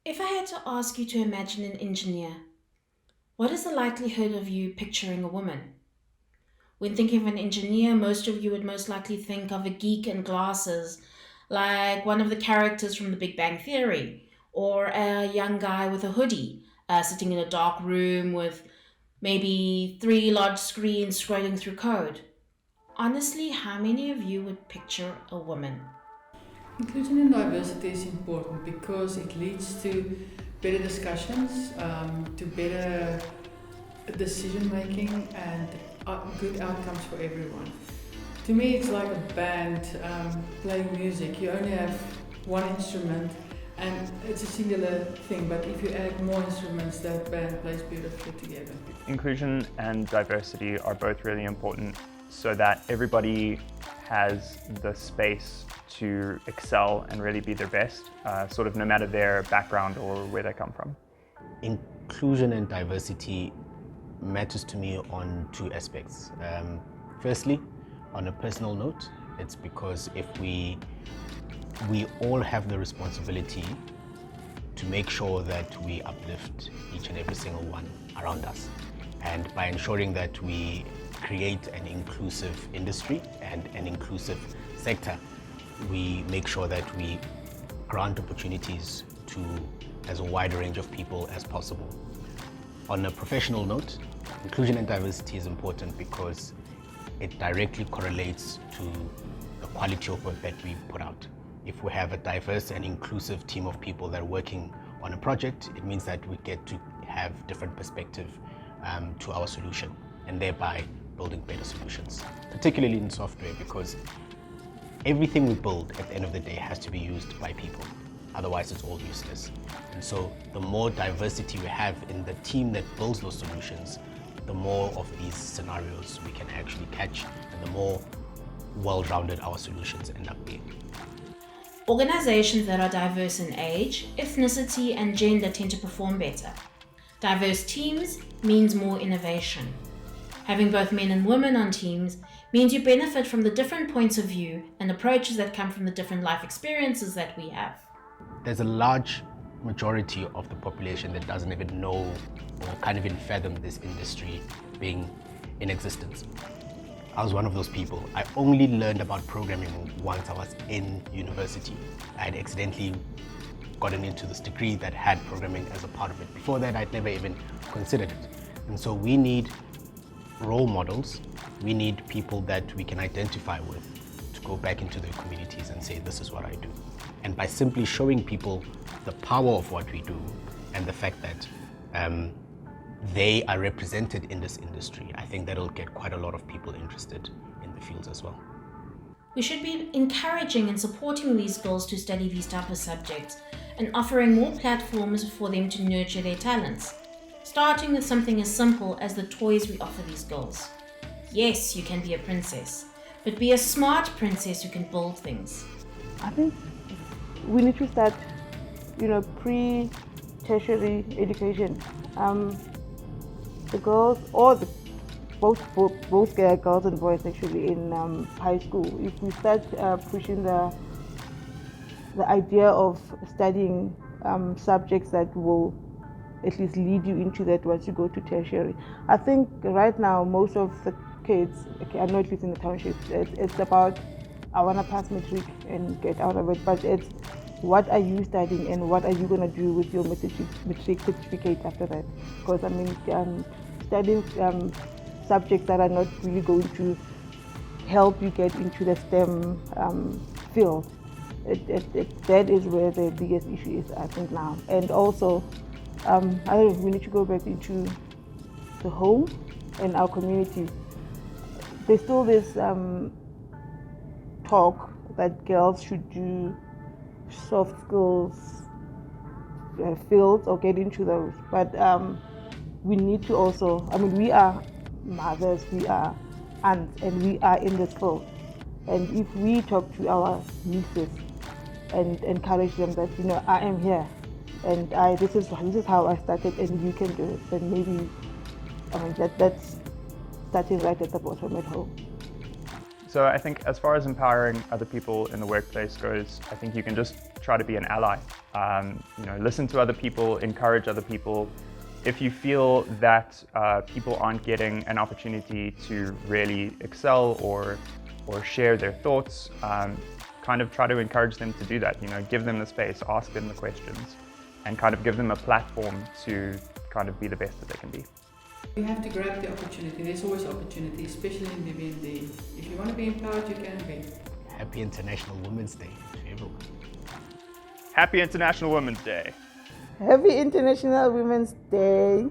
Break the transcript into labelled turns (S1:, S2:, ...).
S1: If I had to ask you to imagine an engineer, what is the likelihood of you picturing a woman? When thinking of an engineer, most of you would most likely think of a geek in glasses, like one of the characters from The Big Bang Theory, or a young guy with a hoodie, sitting in a dark room with maybe three large screens scrolling through code. Honestly, how many of you would picture a woman?
S2: Inclusion and diversity is important because it leads to better discussions, to better decision making, and good outcomes for everyone. To me, it's like a band playing music. You only have one instrument and it's a singular thing, but if you add more instruments, that band plays beautifully together.
S3: Inclusion and diversity are both really important so that everybody has the space to excel and really be their best, sort of no matter their background or where they come from.
S4: Inclusion and diversity matters to me on two aspects. Firstly, on a personal note, it's because if we all have the responsibility to make sure that we uplift each and every single one around us. And by ensuring that we create an inclusive industry and an inclusive sector, we make sure that we grant opportunities to as a wide range of people as possible. On a professional note, inclusion and diversity is important because it directly correlates to the quality of work that we put out. If we have a diverse and inclusive team of people that are working on a project, it means that we get to have different perspective to our solution and thereby building better solutions, particularly in software, because everything we build at the end of the day has to be used by people. Otherwise, it's all useless. And so the more diversity we have in the team that builds those solutions, the more of these scenarios we can actually catch and the more well-rounded our solutions end up being.
S1: Organizations that are diverse in age, ethnicity, and gender tend to perform better. Diverse teams means more innovation. Having both men and women on teams means you benefit from the different points of view and approaches that come from the different life experiences that we have.
S4: There's a large majority of the population that doesn't even know or can't even fathom this industry being in existence. I was one of those people. I only learned about programming once I was in university. I had accidentally gotten into this degree that had programming as a part of it. Before that, I'd never even considered it. And so we need role models. We need people that we can identify with to go back into their communities and say, this is what I do. And by simply showing people the power of what we do and the fact that they are represented in this industry, I think that'll get quite a lot of people interested in the fields as well.
S1: We should be encouraging and supporting these girls to study these type of subjects and offering more platforms for them to nurture their talents, starting with something as simple as the toys we offer these girls. Yes, you can be a princess, but be a smart princess who can build things.
S5: I think we need to start, pre-tertiary education. The girls, or both girls and boys actually in high school, if we start pushing the idea of studying subjects that will at least lead you into that once you go to tertiary. I think right now most of the kids, okay, I know at least in the township, it's about, I want to pass matric and get out of it, but it's what are you studying and what are you going to do with your matric certificate after that? Because studying subjects that are not really going to help you get into the STEM field, that is where the biggest issue is, I think, now. And also, I don't know, we need to go back into the home and our community. There's still this talk that girls should do soft skills fields or get into those, but we need to also, we are mothers, we are aunts, and we are in this field, and if we talk to our nieces and encourage them that I am here and this is how I started and you can do it, then maybe that's starting right at the bottom at home.
S3: So I think as far as empowering other people in the workplace goes, I think you can just try to be an ally. Listen to other people, encourage other people. If you feel that people aren't getting an opportunity to really excel or share their thoughts, kind of try to encourage them to do that. Give them the space, ask them the questions, and kind of give them a platform to kind of be the best that they can be.
S2: You have to grab the opportunity. There's always opportunity, especially in BBD. If you want to be empowered, you can be.
S4: Happy International Women's Day to everyone.
S3: Happy International Women's Day.
S5: Happy International Women's Day.